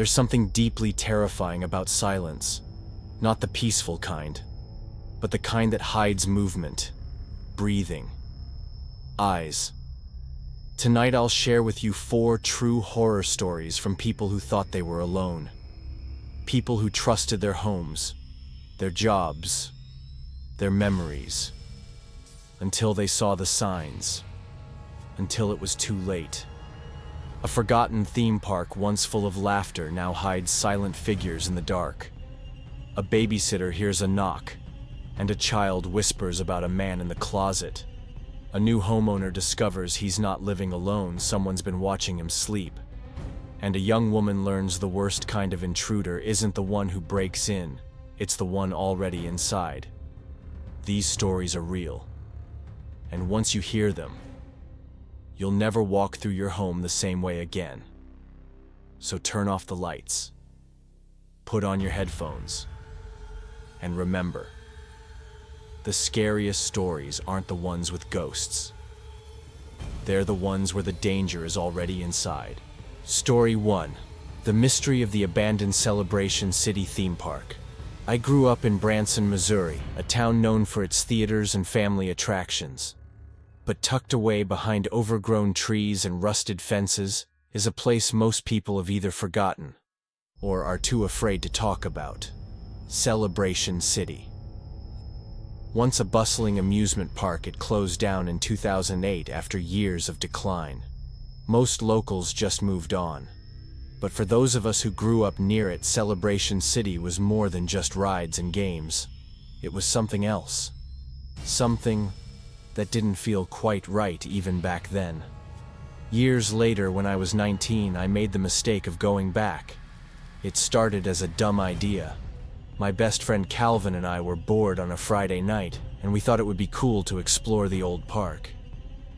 There's something deeply terrifying about silence. Not the peaceful kind, but the kind that hides movement, breathing, eyes. Tonight I'll share with you 4 true horror stories from people who thought they were alone. People who trusted their homes, their jobs, their memories, until they saw the signs, until it was too late. A forgotten theme park once full of laughter now hides silent figures in the dark. A babysitter hears a knock, and a child whispers about a man in the closet. A new homeowner discovers he's not living alone, someone's been watching him sleep. And a young woman learns the worst kind of intruder isn't the one who breaks in, it's the one already inside. These stories are real. And once you hear them, you'll never walk through your home the same way again. So turn off the lights, put on your headphones, and remember, the scariest stories aren't the ones with ghosts. They're the ones where the danger is already inside. Story 1. The Mystery of the Abandoned Celebration City Theme Park. I grew up in Branson, Missouri, a town known for its theaters and family attractions. But tucked away behind overgrown trees and rusted fences is a place most people have either forgotten or are too afraid to talk about. Celebration City. Once a bustling amusement park, it closed down in 2008 after years of decline. Most locals just moved on. But for those of us who grew up near it, Celebration City was more than just rides and games. It was something else. Something that didn't feel quite right even back then. Years later, when I was 19, I made the mistake of going back. It started as a dumb idea. My best friend Calvin and I were bored on a Friday night, and we thought it would be cool to explore the old park.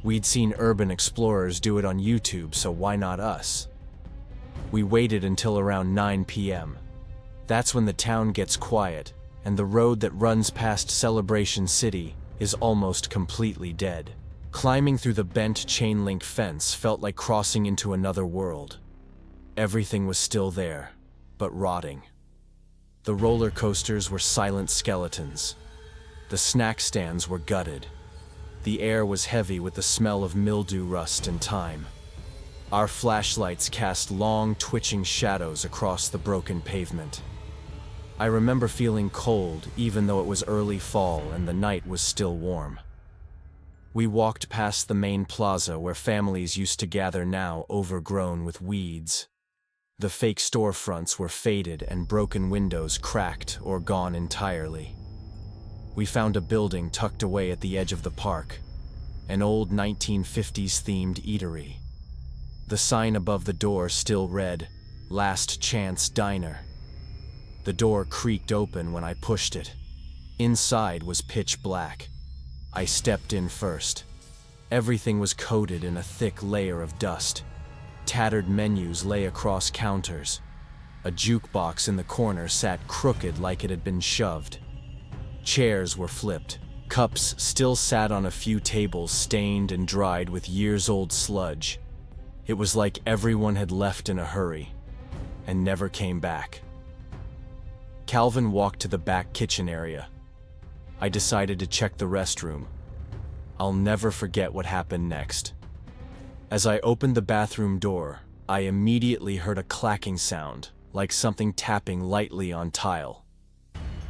We'd seen urban explorers do it on YouTube, so why not us? We waited until around 9 p.m. That's when the town gets quiet, and the road that runs past Celebration City is almost completely dead. Climbing through the bent chain-link fence felt like crossing into another world. Everything was still there, but rotting. The roller coasters were silent skeletons. The snack stands were gutted. The air was heavy with the smell of mildew, rust, and time. Our flashlights cast long, twitching shadows across the broken pavement. I remember feeling cold, even though it was early fall and the night was still warm. We walked past the main plaza where families used to gather, now overgrown with weeds. The fake storefronts were faded and broken windows cracked or gone entirely. We found a building tucked away at the edge of the park, an old 1950s themed eatery. The sign above the door still read, "Last Chance Diner." The door creaked open when I pushed it. Inside was pitch black. I stepped in first. Everything was coated in a thick layer of dust. Tattered menus lay across counters. A jukebox in the corner sat crooked like it had been shoved. Chairs were flipped. Cups still sat on a few tables, stained and dried with years-old sludge. It was like everyone had left in a hurry and never came back. Calvin walked to the back kitchen area. I decided to check the restroom. I'll never forget what happened next. As I opened the bathroom door, I immediately heard a clacking sound, like something tapping lightly on tile.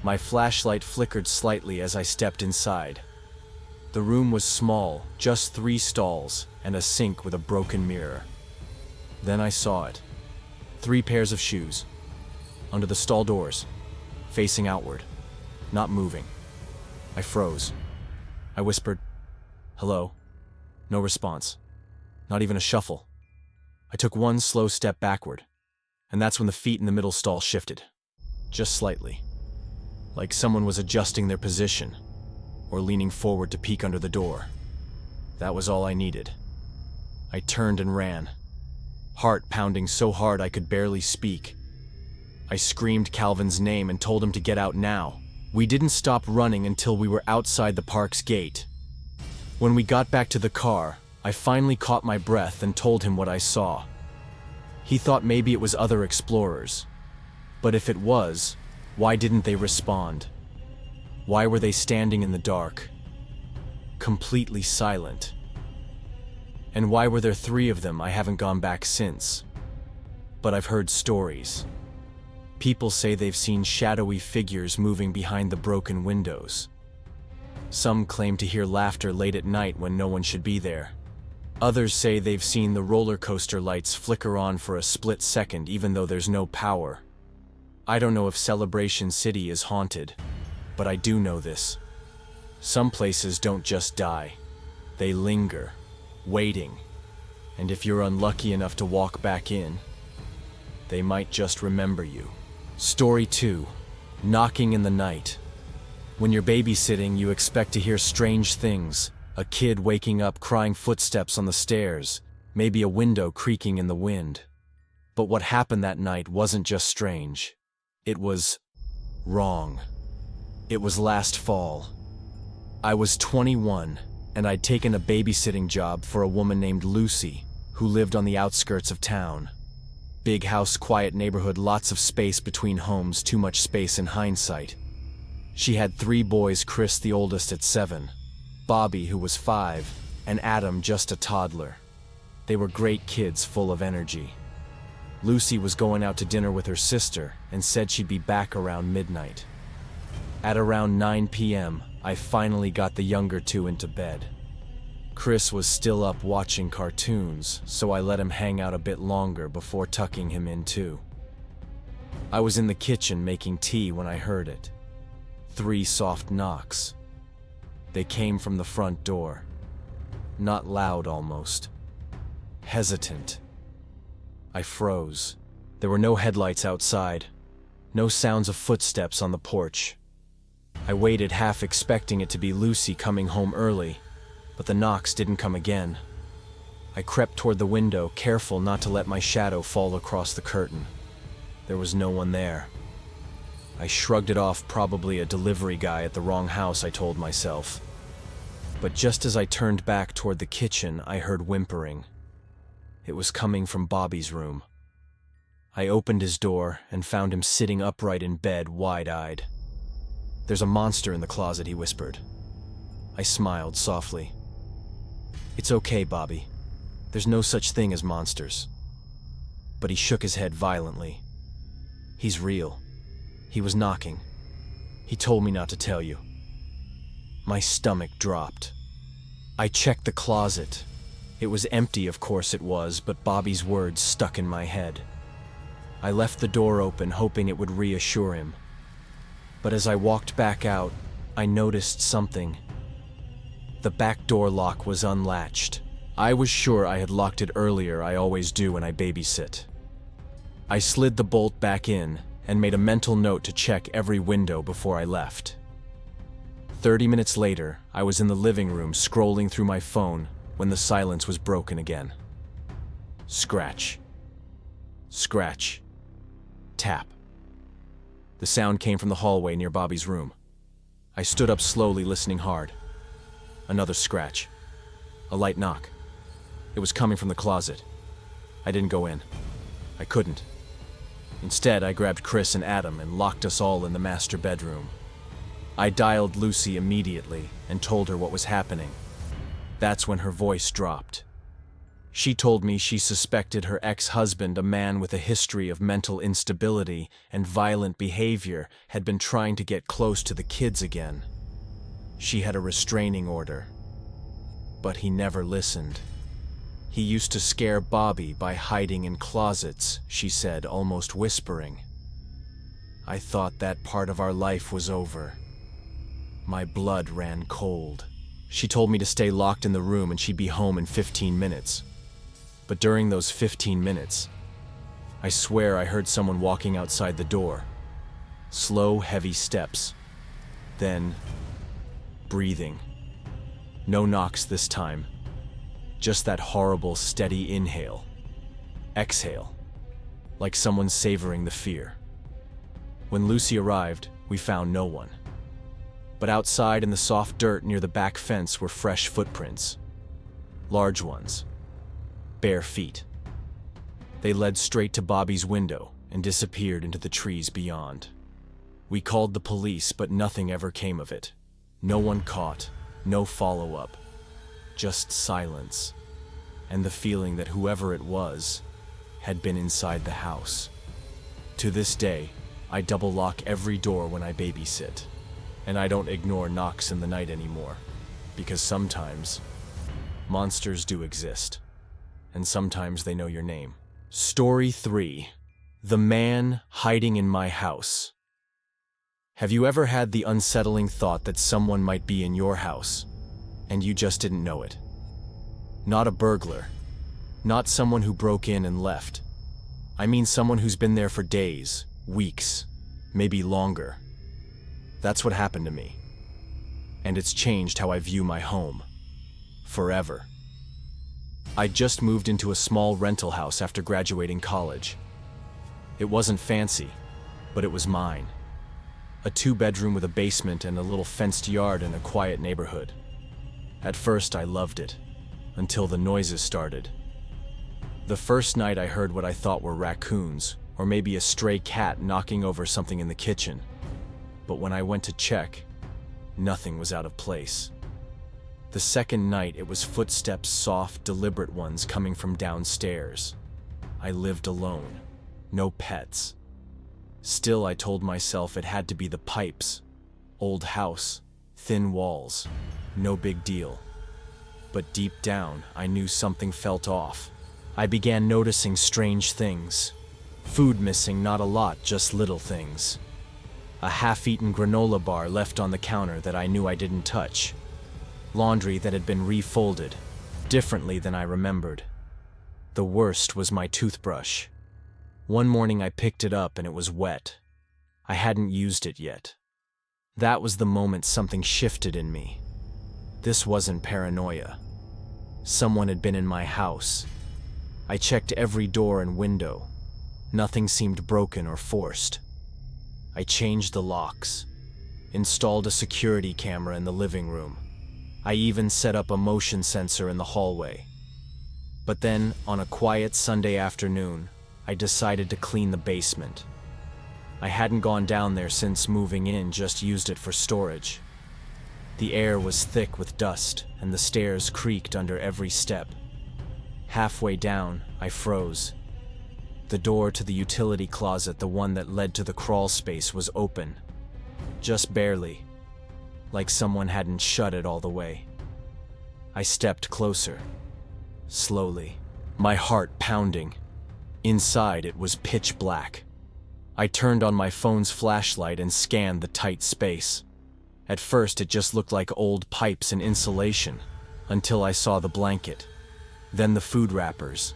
My flashlight flickered slightly as I stepped inside. The room was small, just 3 stalls, and a sink with a broken mirror. Then I saw it. 3 pairs of shoes, under the stall doors, facing outward, not moving. I froze. I whispered, "Hello?" No response. Not even a shuffle. I took 1 slow step backward, and that's when the feet in the middle stall shifted. Just slightly. Like someone was adjusting their position, or leaning forward to peek under the door. That was all I needed. I turned and ran, heart pounding so hard I could barely speak. I screamed Calvin's name and told him to get out now. We didn't stop running until we were outside the park's gate. When we got back to the car, I finally caught my breath and told him what I saw. He thought maybe it was other explorers. But if it was, why didn't they respond? Why were they standing in the dark, completely silent? And why were there 3 of them? I haven't gone back since. But I've heard stories. People say they've seen shadowy figures moving behind the broken windows. Some claim to hear laughter late at night when no one should be there. Others say they've seen the roller coaster lights flicker on for a split second even though there's no power. I don't know if Celebration City is haunted, but I do know this. Some places don't just die. They linger, waiting. And if you're unlucky enough to walk back in, they might just remember you. Story 2. Knocking in the night. When you're babysitting, you expect to hear strange things. A kid waking up crying, footsteps on the stairs, maybe a window creaking in the wind. But what happened that night wasn't just strange. It was wrong. It was last fall. I was 21, and I'd taken a babysitting job for a woman named Lucy, who lived on the outskirts of town. Big house, quiet neighborhood, lots of space between homes, too much space in hindsight. She had 3 boys, Chris the oldest at 7, Bobby who was 5, and Adam just a toddler. They were great kids full of energy. Lucy was going out to dinner with her sister and said she'd be back around midnight. At around 9 p.m., I finally got the younger 2 into bed. Chris was still up watching cartoons, so I let him hang out a bit longer before tucking him in too. I was in the kitchen making tea when I heard it. 3 soft knocks. They came from the front door. Not loud, almost. Hesitant. I froze. There were no headlights outside. No sounds of footsteps on the porch. I waited, half expecting it to be Lucy coming home early, but the knocks didn't come again. I crept toward the window, careful not to let my shadow fall across the curtain. There was no one there. I shrugged it off, probably a delivery guy at the wrong house, I told myself. But just as I turned back toward the kitchen, I heard whimpering. It was coming from Bobby's room. I opened his door and found him sitting upright in bed, wide-eyed. "There's a monster in the closet," he whispered. I smiled softly. "It's okay, Bobby. There's no such thing as monsters." But he shook his head violently. "He's real. He was knocking. He told me not to tell you." My stomach dropped. I checked the closet. It was empty, of course it was, but Bobby's words stuck in my head. I left the door open, hoping it would reassure him. But as I walked back out, I noticed something. The back door lock was unlatched. I was sure I had locked it earlier, I always do when I babysit. I slid the bolt back in and made a mental note to check every window before I left. 30 minutes later, I was in the living room scrolling through my phone when the silence was broken again. Scratch. Scratch. Tap. The sound came from the hallway near Bobby's room. I stood up slowly, listening hard. Another scratch. A light knock. It was coming from the closet. I didn't go in. I couldn't. Instead, I grabbed Chris and Adam and locked us all in the master bedroom. I dialed Lucy immediately and told her what was happening. That's when her voice dropped. She told me she suspected her ex-husband, a man with a history of mental instability and violent behavior, had been trying to get close to the kids again. She had a restraining order. But he never listened. He used to scare Bobby by hiding in closets, she said, almost whispering. I thought that part of our life was over. My blood ran cold. She told me to stay locked in the room and she'd be home in 15 minutes. But during those 15 minutes, I swear I heard someone walking outside the door. Slow, heavy steps. Then, breathing. No knocks this time. Just that horrible, steady inhale. Exhale. Like someone savoring the fear. When Lucy arrived, we found no one. But outside in the soft dirt near the back fence were fresh footprints. Large ones. Bare feet. They led straight to Bobby's window and disappeared into the trees beyond. We called the police, but nothing ever came of it. No one caught, no follow-up, just silence, and the feeling that whoever it was had been inside the house. To this day, I double lock every door when I babysit, and I don't ignore knocks in the night anymore, because sometimes monsters do exist, and sometimes they know your name. Story 3. The Man Hiding in My House. Have you ever had the unsettling thought that someone might be in your house, and you just didn't know it? Not a burglar, not someone who broke in and left. I mean someone who's been there for days, weeks, maybe longer. That's what happened to me. And it's changed how I view my home. Forever. I just moved into a small rental house after graduating college. It wasn't fancy, but it was mine. A 2-bedroom with a basement and a little fenced yard in a quiet neighborhood. At first I loved it, until the noises started. The first night I heard what I thought were raccoons, or maybe a stray cat knocking over something in the kitchen. But when I went to check, nothing was out of place. The second night it was footsteps, soft, deliberate ones coming from downstairs. I lived alone, no pets. Still, I told myself it had to be the pipes. Old house, thin walls, no big deal. But deep down, I knew something felt off. I began noticing strange things. Food missing, not a lot, just little things. A half-eaten granola bar left on the counter that I knew I didn't touch. Laundry that had been refolded, differently than I remembered. The worst was my toothbrush. One morning I picked it up and it was wet. I hadn't used it yet. That was the moment something shifted in me. This wasn't paranoia. Someone had been in my house. I checked every door and window. Nothing seemed broken or forced. I changed the locks, installed a security camera in the living room. I even set up a motion sensor in the hallway. But then, on a quiet Sunday afternoon, I decided to clean the basement. I hadn't gone down there since moving in, just used it for storage. The air was thick with dust, and the stairs creaked under every step. Halfway down, I froze. The door to the utility closet, the one that led to the crawl space, was open. Just barely, like someone hadn't shut it all the way. I stepped closer, slowly, my heart pounding. Inside, it was pitch black. I turned on my phone's flashlight and scanned the tight space. At first, it just looked like old pipes and insulation, until I saw the blanket, then the food wrappers,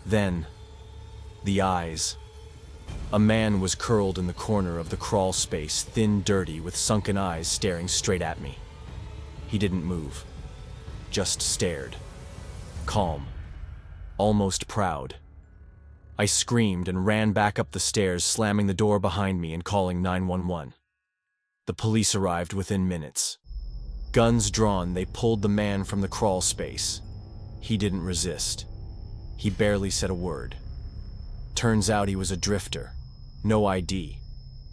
then the eyes. A man was curled in the corner of the crawl space, thin, dirty, with sunken eyes staring straight at me. He didn't move, just stared, calm, almost proud. I screamed and ran back up the stairs, slamming the door behind me and calling 911. The police arrived within minutes. Guns drawn, they pulled the man from the crawl space. He didn't resist. He barely said a word. Turns out he was a drifter. No ID.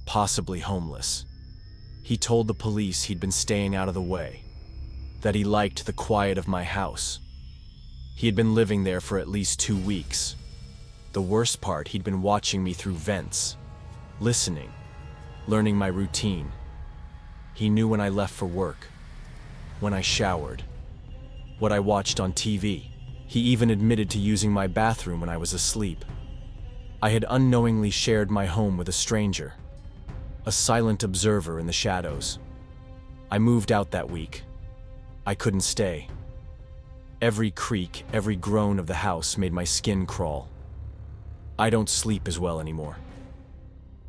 Possibly homeless. He told the police he'd been staying out of the way. That he liked the quiet of my house. He had been living there for at least 2 weeks. The worst part, he'd been watching me through vents, listening, learning my routine. He knew when I left for work, when I showered, what I watched on TV. He even admitted to using my bathroom when I was asleep. I had unknowingly shared my home with a stranger, a silent observer in the shadows. I moved out that week. I couldn't stay. Every creak, every groan of the house made my skin crawl. I don't sleep as well anymore.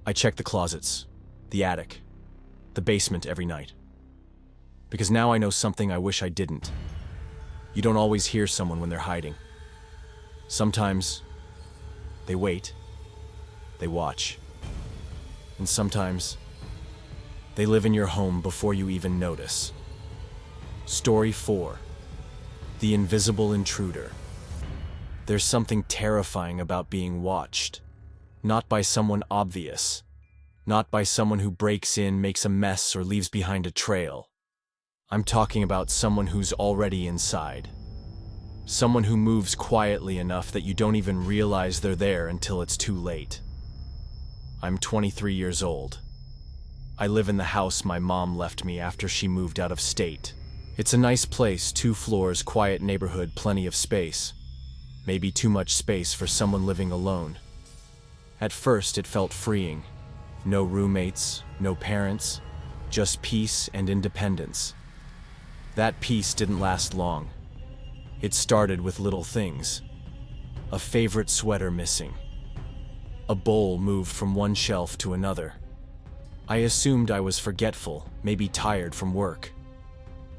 I check the closets, the attic, the basement every night. Because now I know something I wish I didn't. You don't always hear someone when they're hiding. Sometimes they wait, they watch. And sometimes they live in your home before you even notice. Story 4. The Invisible Intruder. There's something terrifying about being watched. Not by someone obvious. Not by someone who breaks in, makes a mess, or leaves behind a trail. I'm talking about someone who's already inside. Someone who moves quietly enough that you don't even realize they're there until it's too late. I'm 23 years old. I live in the house my mom left me after she moved out of state. It's a nice place, 2 floors, quiet neighborhood, plenty of space. Maybe too much space for someone living alone. At first, it felt freeing. No roommates, no parents, just peace and independence. That peace didn't last long. It started with little things. A favorite sweater missing. A bowl moved from one shelf to another. I assumed I was forgetful, maybe tired from work.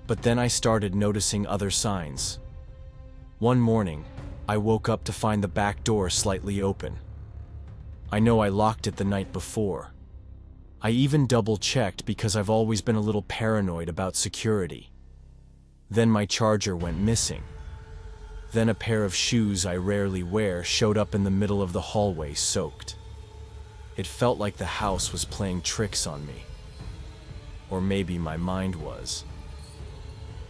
But then I started noticing other signs. One morning, I woke up to find the back door slightly open. I know I locked it the night before. I even double-checked because I've always been a little paranoid about security. Then my charger went missing. Then a pair of shoes I rarely wear showed up in the middle of the hallway, soaked. It felt like the house was playing tricks on me. Or maybe my mind was.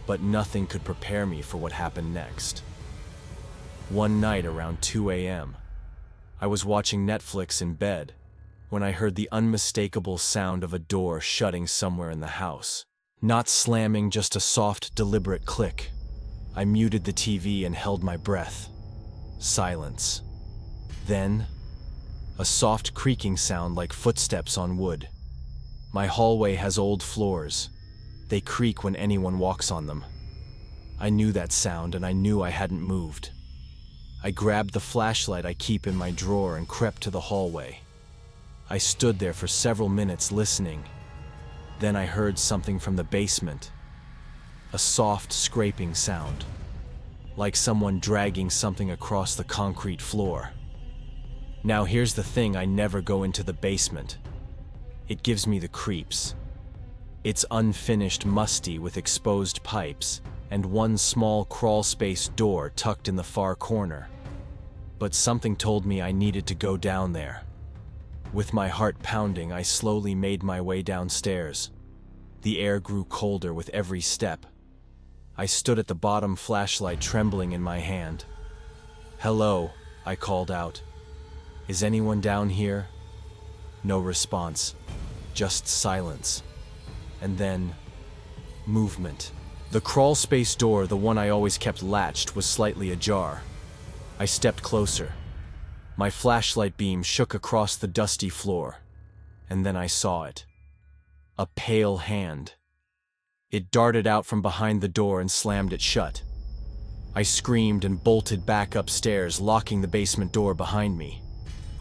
But nothing could prepare me for what happened next. One night around 2 a.m., I was watching Netflix in bed when I heard the unmistakable sound of a door shutting somewhere in the house. Not slamming, just a soft, deliberate click. I muted the TV and held my breath. Silence. Then, a soft creaking sound like footsteps on wood. My hallway has old floors. They creak when anyone walks on them. I knew that sound and I knew I hadn't moved. I grabbed the flashlight I keep in my drawer and crept to the hallway. I stood there for several minutes listening. Then I heard something from the basement. A soft scraping sound, like someone dragging something across the concrete floor. Now here's the thing, I never go into the basement. It gives me the creeps. It's unfinished, musty, with exposed pipes, and one small crawl-space door tucked in the far corner. But something told me I needed to go down there. With my heart pounding, I slowly made my way downstairs. The air grew colder with every step. I stood at the bottom, flashlight trembling in my hand. "Hello," I called out. "Is anyone down here?" No response, just silence. And then, movement. The crawl space door, the one I always kept latched, was slightly ajar. I stepped closer. My flashlight beam shook across the dusty floor, and then I saw it. A pale hand. It darted out from behind the door and slammed it shut. I screamed and bolted back upstairs, locking the basement door behind me.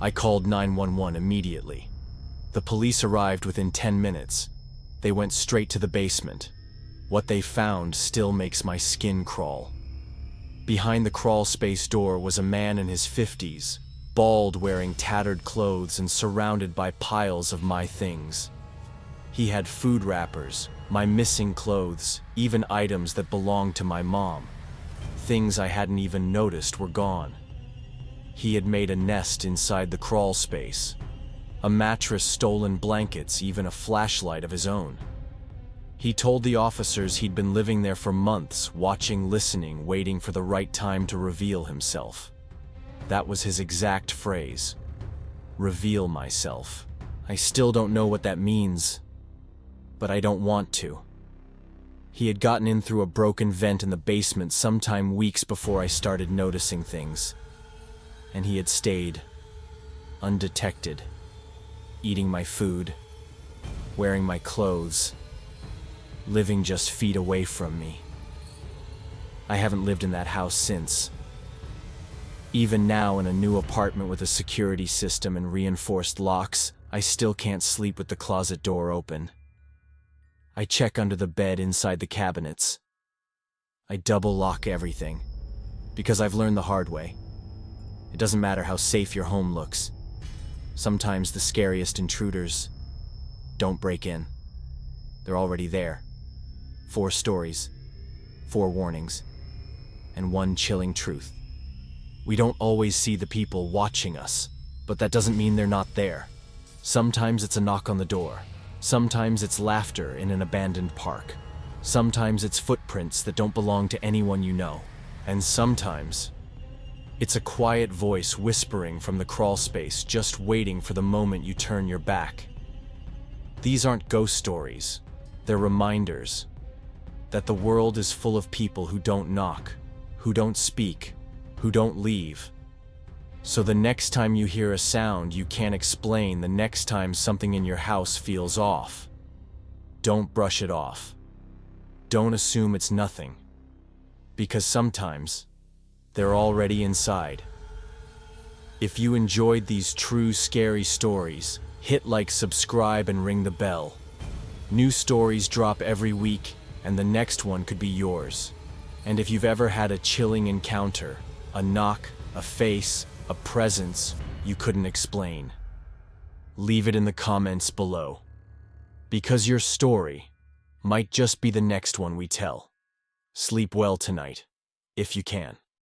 I called 911 immediately. The police arrived within 10 minutes. They went straight to the basement. What they found still makes my skin crawl. Behind the crawl space door was a man in his 50s, bald, wearing tattered clothes and surrounded by piles of my things. He had food wrappers, my missing clothes, even items that belonged to my mom. Things I hadn't even noticed were gone. He had made a nest inside the crawl space. A mattress, stolen blankets, even a flashlight of his own. He told the officers he'd been living there for months, watching, listening, waiting for the right time to reveal himself. That was his exact phrase. Reveal myself. I still don't know what that means, but I don't want to. He had gotten in through a broken vent in the basement sometime weeks before I started noticing things. And he had stayed, undetected, eating my food, wearing my clothes, living just feet away from me. I haven't lived in that house since. Even now, in a new apartment with a security system and reinforced locks, I still can't sleep with the closet door open. I check under the bed, inside the cabinets. I double lock everything, because I've learned the hard way. It doesn't matter how safe your home looks. Sometimes the scariest intruders don't break in. They're already there. 4 stories, 4 warnings, and one chilling truth. We don't always see the people watching us, but that doesn't mean they're not there. Sometimes it's a knock on the door. Sometimes it's laughter in an abandoned park. Sometimes it's footprints that don't belong to anyone you know. And sometimes it's a quiet voice whispering from the crawl space, just waiting for the moment you turn your back. These aren't ghost stories. They're reminders that the world is full of people who don't knock, who don't speak, who don't leave. So the next time you hear a sound you can't explain, the next time something in your house feels off, don't brush it off. Don't assume it's nothing, because sometimes they're already inside. If you enjoyed these true scary stories, hit like, subscribe, and ring the bell. New stories drop every week, and the next one could be yours. And if you've ever had a chilling encounter, a knock, a face, a presence you couldn't explain, leave it in the comments below, because your story might just be the next one we tell. Sleep well tonight, if you can.